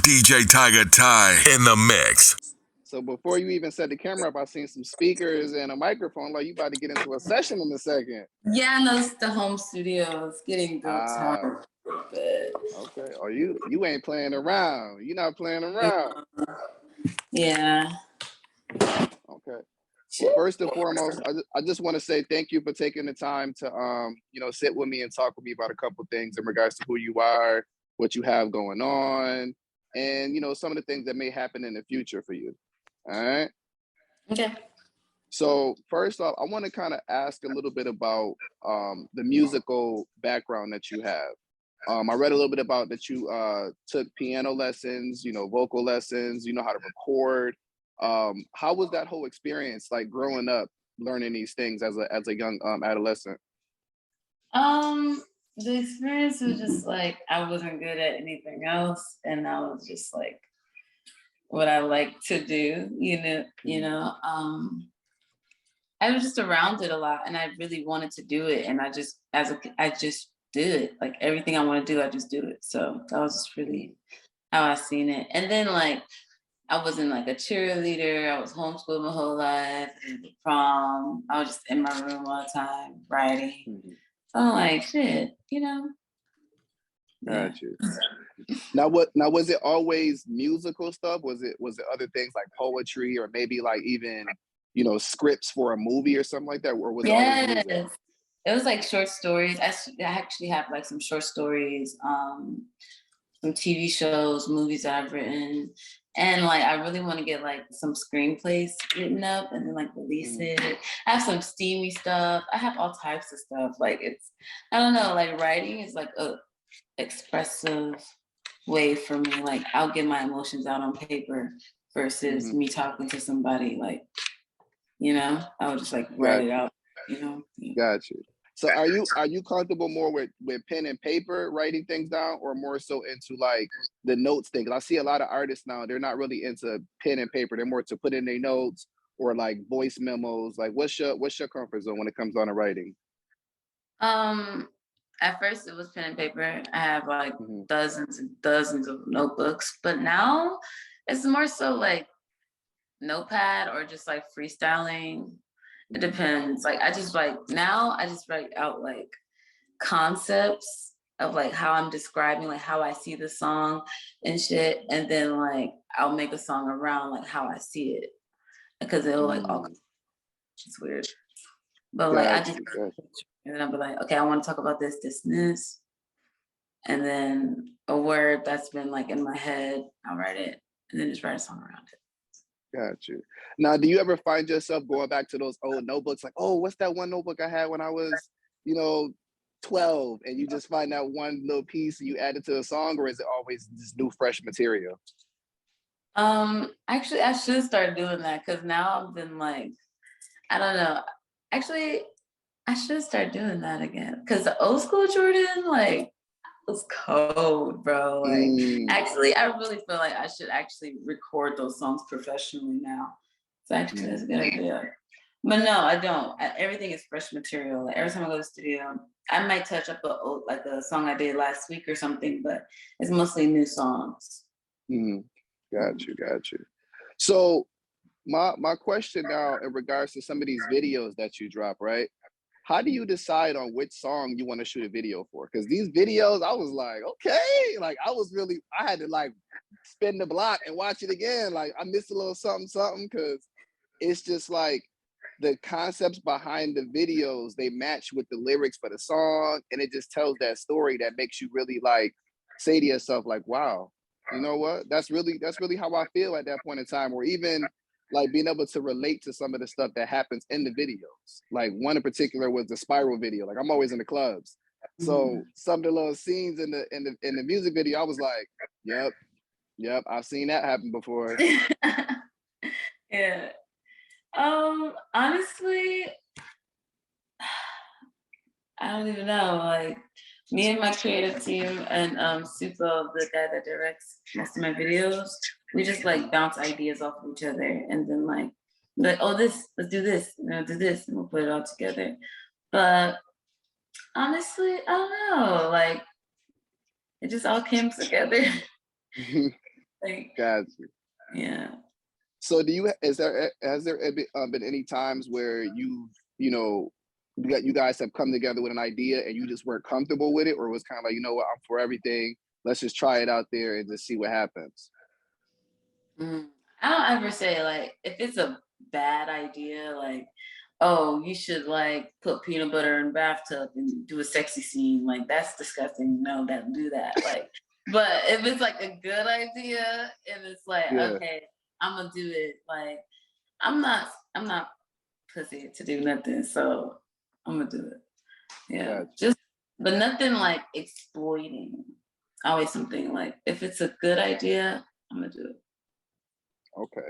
DJ Tygga Ty in the mix. So before you even set the camera up, I seen some speakers and a microphone. Like you about to get into a session in a second. Yeah, no, it's the home studio. It's getting built out. Okay. Oh, you ain't playing around. You're not playing around. Yeah. Okay. Well, first and foremost, I just want to say thank you for taking the time to sit with me and talk with me about a couple things in regards to who you are, what you have going on, and some of the things that may happen in the future for you. All right. Okay. So first off, I want to kind of ask a little bit about the musical background that you have. I read a little bit about that you took piano lessons, vocal lessons, you know how to record. How was that whole experience like growing up, learning these things as a young adolescent? The experience was just like I wasn't good at anything else, and that was just like what I like to do, I was just around it a lot, and I really wanted to do it, and I just did it. Like everything I want to do, I just do it. So that was just really how I seen it. And then like I wasn't like a cheerleader. I was homeschooled my whole life. The prom, I was just in my room all the time writing. Mm-hmm. So I'm like, shit, Got you. Now was it always musical stuff? Was it other things like poetry or maybe like even scripts for a movie or something like that? Or was it always music? It was like short stories. I actually have like some short stories, some TV shows, movies that I've written. And like I really want to get like some screenplays written up and then like release it. I have some steamy stuff. I have all types of stuff. Like I don't know, like writing is like a expressive way for me. Like I'll get my emotions out on paper versus me talking to somebody. Like, I would just like write it out. Got you. So are you comfortable more with pen and paper writing things down, or more so into like the notes thing? 'Cause I see a lot of artists now, they're not really into pen and paper. They're more to put in their notes or like voice memos. Like what's your comfort zone when it comes down to writing? At first it was pen and paper. I have like dozens and dozens of notebooks, but now it's more so like notepad or just like freestyling. It depends. Like I just write out like concepts of like how I'm describing like how I see the song and shit, and then like I'll make a song around like how I see it, because it'll like all. It's weird, but like I just and then I'll be like, okay, I want to talk about this, this, and this, and then a word that's been like in my head, I'll write it, and then just write a song around it. Got you. Now, do you ever find yourself going back to those old notebooks? Like, oh, what's that one notebook I had when I was, 12, and you just find that one little piece and you add it to a song, or is it always this new, fresh material? Actually, I should start doing that, because now I've been like, I don't know. Actually, I should start doing that again, because the old school Jourdin, like, was cold, bro. Like, actually, I really feel like I should actually record those songs professionally now. So actually, that's a good idea. But no, I don't. Everything is fresh material. Like, every time I go to the studio, I might touch up a song I did last week or something, but it's mostly new songs. Got you. So my question now in regards to some of these videos that you drop, right? How do you decide on which song you want to shoot a video for? Because these videos, I was like, okay, like I had to like spin the block and watch it again. Like I missed a little something, because it's just like the concepts behind the videos, they match with the lyrics for the song, and it just tells that story that makes you really like say to yourself, like, wow, you know what? That's really how I feel at that point in time. Or even like being able to relate to some of the stuff that happens in the videos. Like one in particular was the Spiral video. Like I'm always in the clubs. So some of the little scenes in the music video, I was like, yep, I've seen that happen before. Yeah. Honestly, I don't even know. Like me and my creative team and Supo, the guy that directs most of my videos, we just like bounce ideas off of each other, and then like, oh, let's do this, do this, and we'll put it all together. But honestly, I don't know. Like, it just all came together. Like, Gotcha. yeah. So has there been any times where you guys have come together with an idea and you just weren't comfortable with it, or it was kind of like, you know what, I'm for everything, let's just try it out there and just see what happens? I don't ever say, like, if it's a bad idea, like, oh, you should like put peanut butter in bathtub and do a sexy scene, like that's disgusting. No, don't do that. Like, but if it's like a good idea, if it's like, okay, I'm gonna do it, like I'm not pussy to do nothing, so I'm gonna do it. Yeah. Gotcha. But nothing like exploiting. Always something like, if it's a good idea, I'm gonna do it. Okay.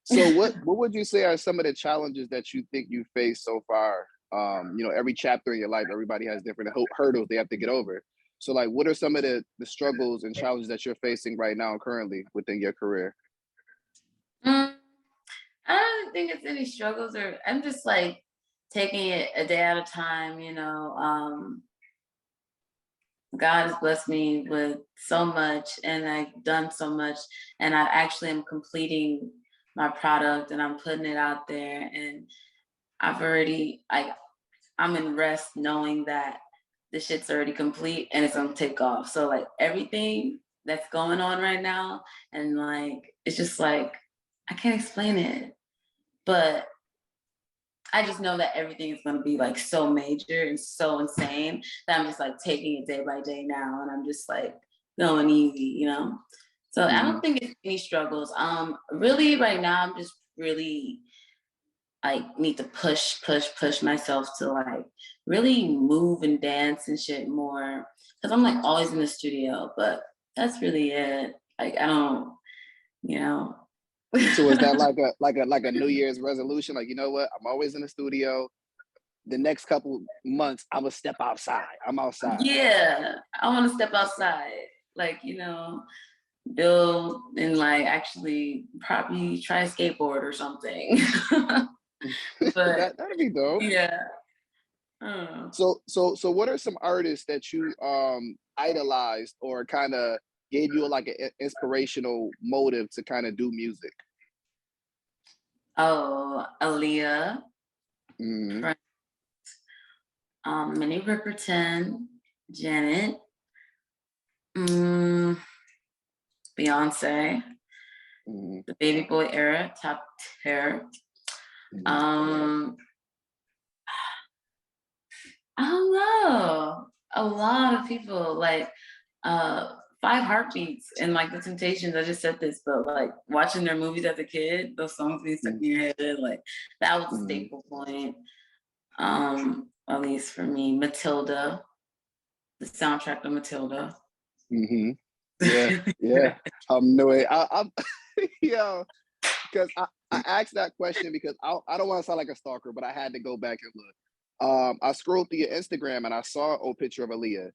So what would you say are some of the challenges that you think you faced so far? Every chapter in your life, everybody has different hurdles they have to get over. So like, what are some of the struggles and challenges that you're facing right now currently within your career? I don't think it's any struggles, or I'm just like taking it a day at a time, God has blessed me with so much and I've done so much, and I actually am completing my product and I'm putting it out there, and I'm in rest knowing that the shit's already complete and it's gonna take off. So like everything that's going on right now, and like, it's just like, I can't explain it, but I just know that everything is going to be like so major and so insane that I'm just like taking it day by day now, and I'm just like going easy, So I don't think it's any struggles. Really right now I'm just really like need to push myself to like really move and dance and shit more, because I'm like always in the studio, but that's really it. Like I don't, So is that like a New Year's resolution? Like, you know what? I'm always in the studio. The next couple months, I'm gonna step outside. I'm outside. Yeah, I want to step outside. Like, build and like actually probably try a skateboard or something. But that'd be dope. Yeah. So what are some artists that you idolized or kind of gave you like an inspirational motive to kind of do music? Oh, Aaliyah, Minnie Riperton, Janet, Beyonce, the Baby Boy era, top tier. I don't know. A lot of people, like 5 Heartbeats and like the Temptations. I just said this, but like watching their movies as a kid, those songs being stuck in your head, like that was a staple point. At least for me, Matilda, the soundtrack of Matilda. Yeah. No way. I'm because I asked that question because I don't want to sound like a stalker, but I had to go back and look. I scrolled through your Instagram and I saw an old picture of Aaliyah.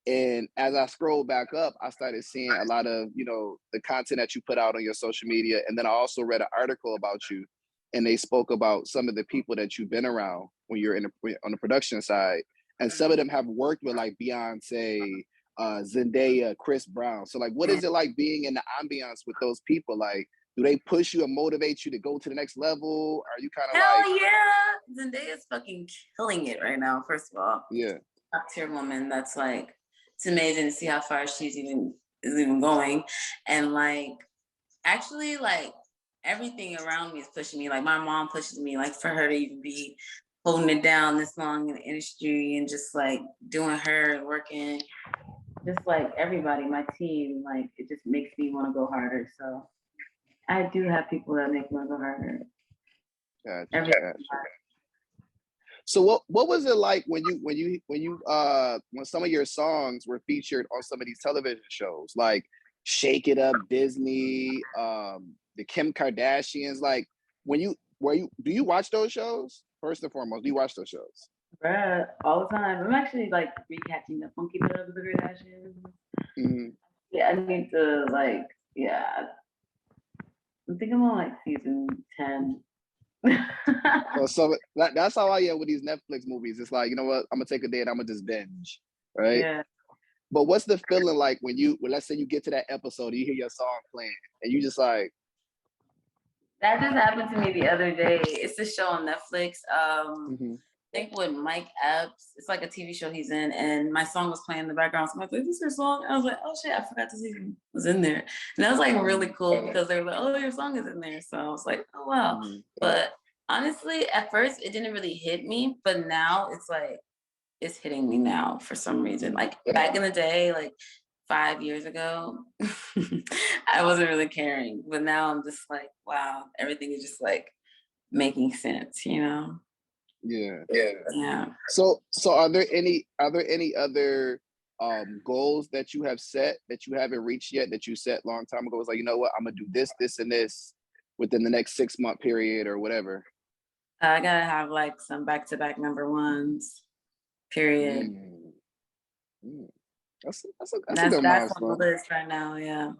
And as I scrolled back up, I started seeing a lot of, the content that you put out on your social media. And then I also read an article about you, and they spoke about some of the people that you've been around when you're on the production side. And some of them have worked with like Beyonce, Zendaya, Chris Brown. So like, what is it like being in the ambiance with those people? Like, do they push you and motivate you to go to the next level? Are you kind of Hell yeah! Zendaya's fucking killing it right now, first of all. Yeah. Top tier woman. That's like, it's amazing to see how far she's even going. And like, actually, like everything around me is pushing me. Like my mom pushes me, like for her to even be holding it down this long in the industry and just like doing her and working. Just like everybody, my team, like it just makes me want to go harder. So I do have people that make me want to go harder. Gotcha. So what was it like when some of your songs were featured on some of these television shows, like Shake It Up, Disney, the Kim Kardashians? Like, do you watch those shows? First and foremost, do you watch those shows? Bruh, all the time. I'm actually like recatching the funky bit of the Kardashians. Yeah, I need to like, yeah. I think I'm on like season 10. So that's how I am with these Netflix movies. It's like, you know what? I'm gonna take a day and I'm gonna just binge, right? Yeah. But what's the feeling like when let's say you get to that episode, and you hear your song playing, and you just like. That just happened to me the other day. It's a show on Netflix. I think with Mike Epps. It's like a TV show he's in, and my song was playing in the background. So I was like, "This is your song?" I was like, "Oh shit, I forgot to see it was in there." And that was like really cool because they were like, "Oh, your song is in there." So I was like, "Oh wow." But honestly, at first it didn't really hit me, but now it's like it's hitting me now for some reason. Like back in the day, like 5 years ago, I wasn't really caring, but now I'm just like, wow, everything is just like making sense, you know? Yeah. So are there any other goals that you have set that you haven't reached yet that you set long time ago? It's like, you know what, I'm gonna do this, this, and this within the next 6-month period or whatever. I gotta have like some back-to-back number ones, period. That's a good That's on milestone. the list right now, yeah.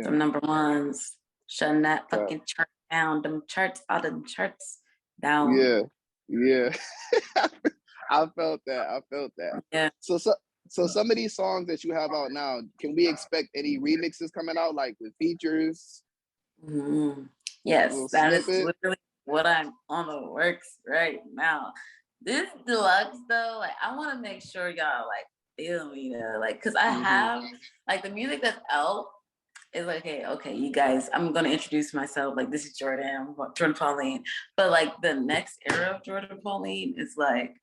Some number ones. Shutting that fucking chart down. Them charts, all them charts down. Yeah. I felt that. Yeah. So some of these songs that you have out now, can we expect any remixes coming out, like with features? Yes, that is literally what I'm on the works right now. This deluxe though, like I want to make sure y'all like feel me though, like because I have like the music that's out is like, okay, you guys, I'm gonna introduce myself. Like this is Jourdin Pauline, but like the next era of Jourdin Pauline is like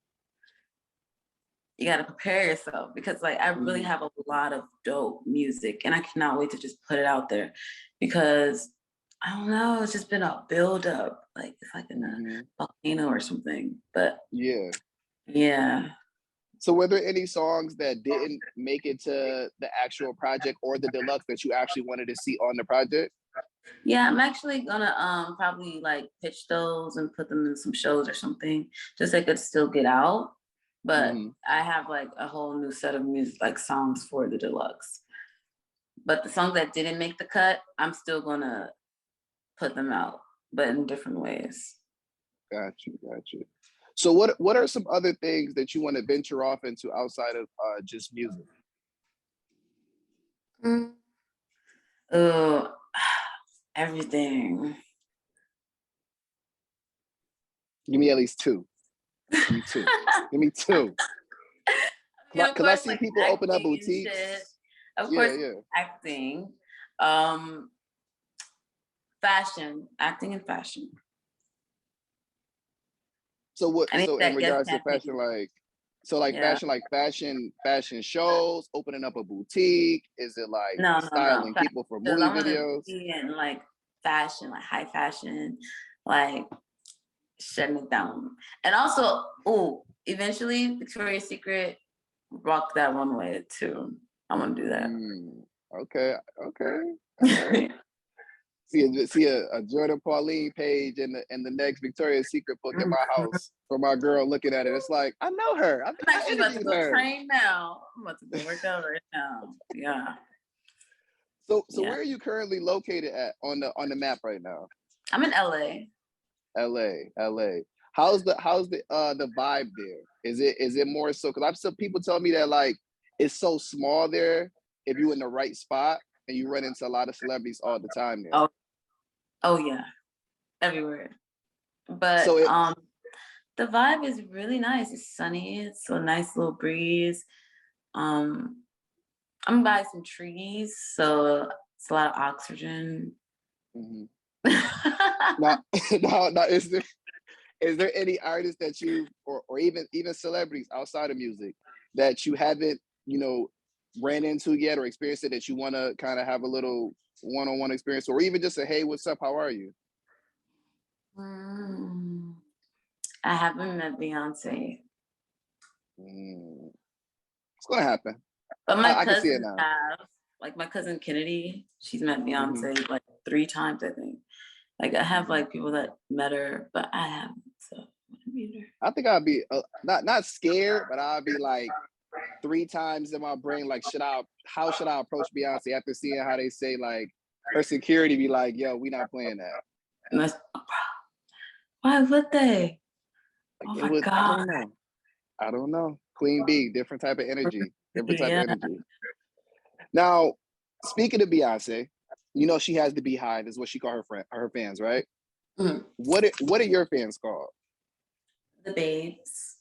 you gotta prepare yourself because like I really have a lot of dope music and I cannot wait to just put it out there because I don't know, it's just been a build up. Like it's like in a volcano or something. But yeah. So were there any songs that didn't make it to the actual project or the deluxe that you actually wanted to see on the project? Yeah, I'm actually gonna probably like pitch those and put them in some shows or something, just so they could still get out. But I have like a whole new set of music, like songs for the deluxe. But the songs that didn't make the cut, I'm still gonna put them out, but in different ways. Got you. So what are some other things that you want to venture off into outside of just music? Everything. Give me at least two. Give me two. Because I see like people open up boutiques. Of course, acting. Fashion, acting and fashion. So in regards to fashion, fashion shows, opening up a boutique, is it like styling people for movie videos? And like fashion, like high fashion, like shutting it down. And also, eventually Victoria's Secret rock that runway too. I want to do that. Okay. See a Jourdin Pauline page and the next Victoria's Secret book in my house for my girl looking at it. It's like, I know her. I'm actually about to go train now. I'm about to go work out right now. Yeah. So where are you currently located at on the map right now? I'm in LA. LA. How's the vibe there? Is it more so? Because I've some people tell me that like it's so small there. If you're in the right spot and you run into a lot of celebrities all the time there. Oh yeah, everywhere. But the vibe is really nice. It's sunny. It's a nice little breeze. I'm by some trees, so it's a lot of oxygen. Now, is there any artists that you or even celebrities outside of music that you haven't ran into yet or experienced it that you want to kind of have a little one-on-one experience, or even just say, hey, what's up, how are you? I haven't met Beyonce. It's gonna happen. But my cousins have. Like my cousin Kennedy, she's met Beyonce like 3 times, I think. Like I have like people that met her, but I haven't. So I want to meet her. I think I'd be not scared, but I'd be like 3 times in my brain, like how should I approach Beyonce after seeing how they say like her security be like, yo, we not playing that. And that's, why would they? Like, oh my God. I don't know. Queen Bee, different type of energy. Different type of Yeah. energy. Now, speaking of Beyonce, you know she has the Beehive, is what she call her fans, right? Mhm. What are your fans called? The babes.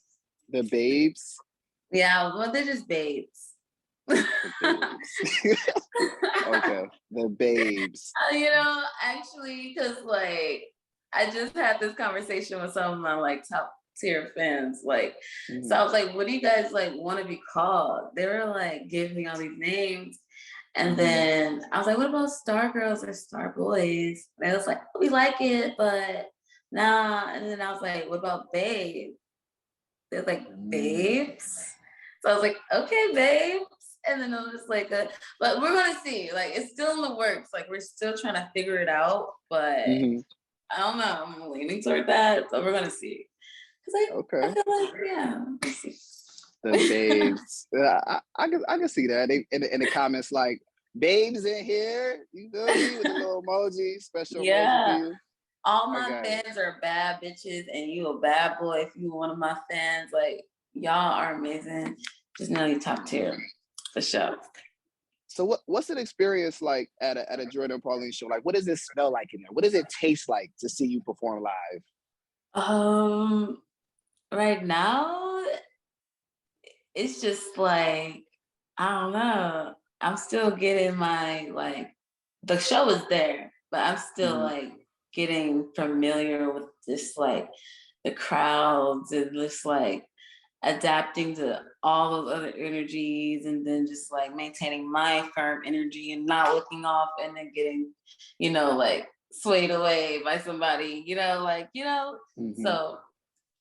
The babes? Yeah, well, they're just babes. The babes. Okay, the babes. You know, actually, because like I just had this conversation with some of my like top tier fans. Like, so I was like, what do you guys like want to be called? They were like giving me all these names. And then I was like, what about Star Girls or Star Boys? And they was like, we like it, but nah. And then I was like, what about Babe? They're like, babes? So I was like, okay, babes. And then it was just like, but we're gonna see. Like, it's still in the works. Like, we're still trying to figure it out. But I don't know. I'm leaning toward that. So we're gonna see. Cause I feel like, yeah, we'll see. The babes. I can see that. They in the comments like, babes in here. You feel me? With the little emoji, special emoji for you. All my fans are bad bitches, and you a bad boy if you one of my fans. Like, y'all are amazing. Just know you're top tier for sure. So what's an experience like at a Jourdin Pauline show? Like, what does it smell like in there? What does it taste like to see you perform live? Right now, it's just like, I don't know. I'm still getting my like, the show is there, but I'm still like getting familiar with just like the crowds and just like adapting to all those other energies, and then just like maintaining my firm energy and not looking off and then getting, you know, like swayed away by somebody, you know, like, you know. So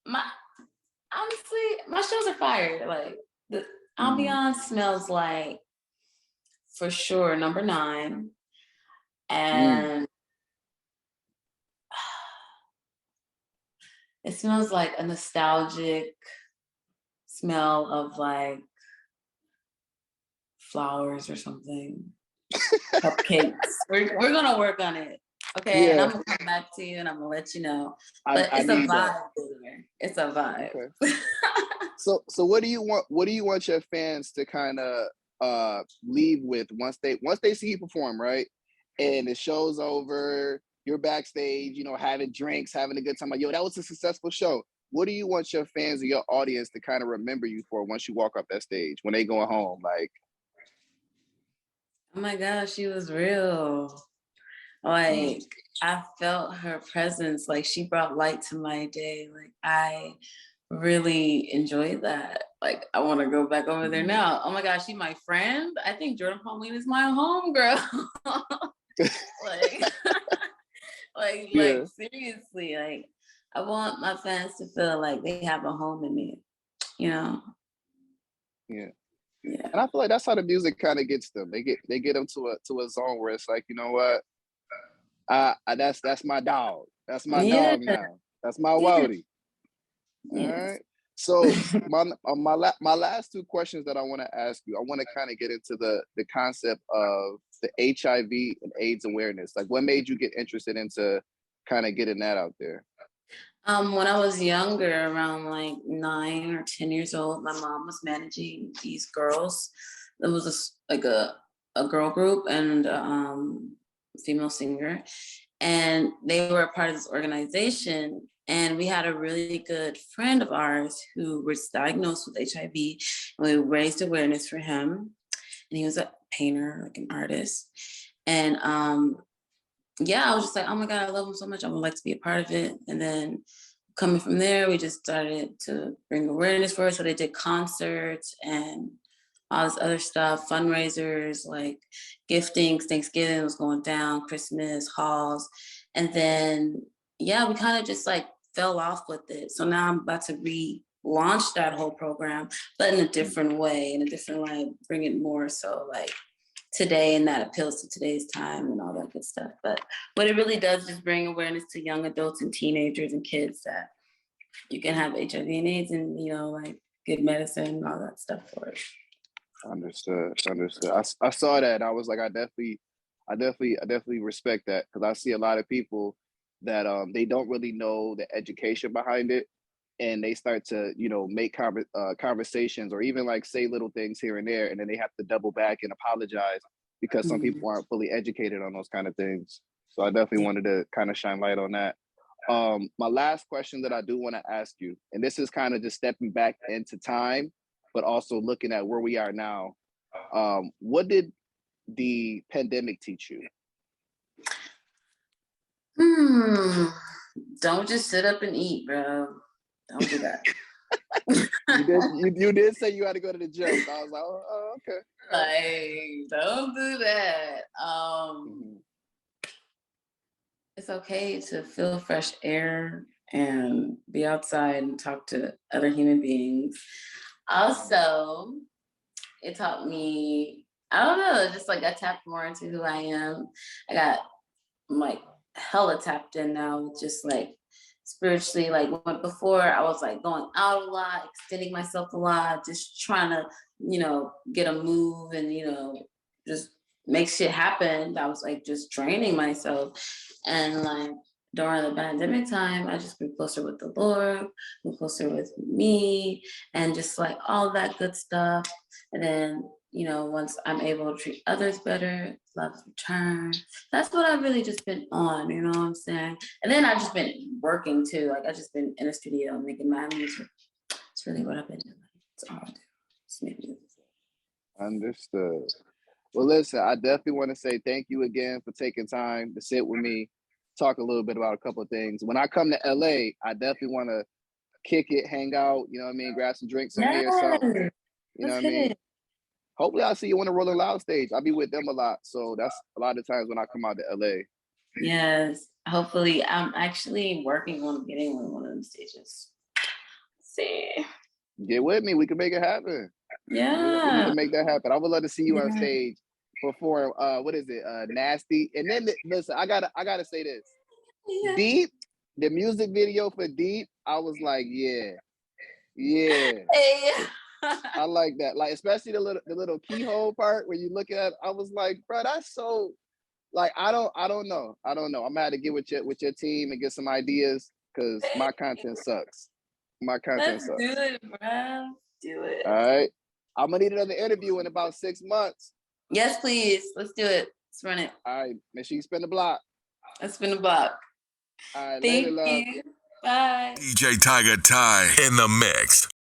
honestly, my shows are fire. Like, the ambiance smells like, for sure, number 9. And it smells like a nostalgic smell of like flowers or something. Cupcakes. We're gonna work on it. Okay. Yeah. And I'm gonna come back to you and I'm gonna let you know. But it's a vibe there. It's a vibe. Okay. So what do you want your fans to kind of leave with once they see you perform, right? And the show's over, you're backstage, you know, having drinks, having a good time. Like, yo, that was a successful show. What do you want your fans or your audience to kind of remember you for once you walk up that stage, when they going home? Like, oh my gosh, she was real. Like, I felt her presence. Like, she brought light to my day. Like, I really enjoyed that. Like, I want to go back over there now. Oh my gosh, she's my friend. I think Jourdin Pauline is my homegirl. like seriously, like, I want my fans to feel like they have a home in me, you know? Yeah. And I feel like that's how the music kind of gets them. They get them to a zone where it's like, you know what? That's my dog. That's my dog now. That's my Wody. All right. So my last 2 questions that I want to ask you, I want to kind of get into the concept of the HIV and AIDS awareness. Like, what made you get interested into kind of getting that out there? When I was younger, around like 9 or 10 years old, my mom was managing these girls. There was a girl group and female singer, and they were a part of this organization. And we had a really good friend of ours who was diagnosed with HIV, and we raised awareness for him. And he was a painter, like an artist. And I was just like, oh my God, I love him so much. I would like to be a part of it. And then coming from there, we just started to bring awareness for it. So they did concerts and all this other stuff, fundraisers, like giftings, Thanksgiving was going down, Christmas, halls. And then, we kind of just like fell off with it. So now I'm about to relaunch that whole program, but in a different way, bring it more so like today, and that appeals to today's time and all that good stuff. But what it really does is bring awareness to young adults and teenagers and kids that you can have HIV and AIDS and, you know, like get medicine and all that stuff for it. Understood. I saw that. I was like, I definitely respect that, because I see a lot of people that they don't really know the education behind it. and they start to, you know, make conversations or even like say little things here and there, and then they have to double back and apologize because some people aren't fully educated on those kind of things. So I definitely wanted to kind of shine light on that. My last question that I do want to ask you, and this is kind of just stepping back into time, but also looking at where we are now. What did the pandemic teach you? Don't just sit up and eat, bro. Don't do that. you did say you had to go to the gym. So I was like, oh, okay. Like, don't do that. It's okay to feel fresh air and be outside and talk to other human beings. Also, it taught me, I don't know, just like I tapped more into who I am. I got like hella tapped in now, just like spiritually. Like before I was like going out a lot, extending myself a lot, just trying to, you know, get a move and, you know, just make shit happen. I was like just draining myself. And like during the pandemic time, I just grew closer with the Lord, grew closer with me, and just like all that good stuff. And then, you know, once I'm able to treat others better, love return. That's what I've really just been on, you know what I'm saying? And then I've just been working too. Like I've just been in a studio making my music. It's really what I've been doing. That's all I do. Just make music. Understood. Well, listen, I definitely want to say thank you again for taking time to sit with me, talk a little bit about a couple of things. When I come to LA, I definitely want to kick it, hang out, you know what I mean, grab some drinks on here or something. You know what I mean? Hopefully I'll see you on the Rolling Loud stage. I'll be with them a lot. So that's a lot of times when I come out to LA. Yes. Hopefully I'm actually working on getting on one of them stages. Let's see. Get with me. We can make it happen. Yeah. We can make that happen. I would love to see you on stage perform what is it? Nasty. And then listen, I gotta say this. Yeah. Deep, the music video for Deep, I was like, yeah. Hey. I like that. Like, especially the little keyhole part where you look at, I was like, bro, that's so, like, I don't know. I'm gonna have to get with your team and get some ideas because my content sucks. Let's sucks. Do it, bro. Do it. All right. I'm gonna need another interview in about 6 months. Yes, please. Let's do it. Let's run it. All right. Make sure you spin the block. Let's spin the block. All right. Thank later, love. you. Bye. DJ Tygga Ty in the mix.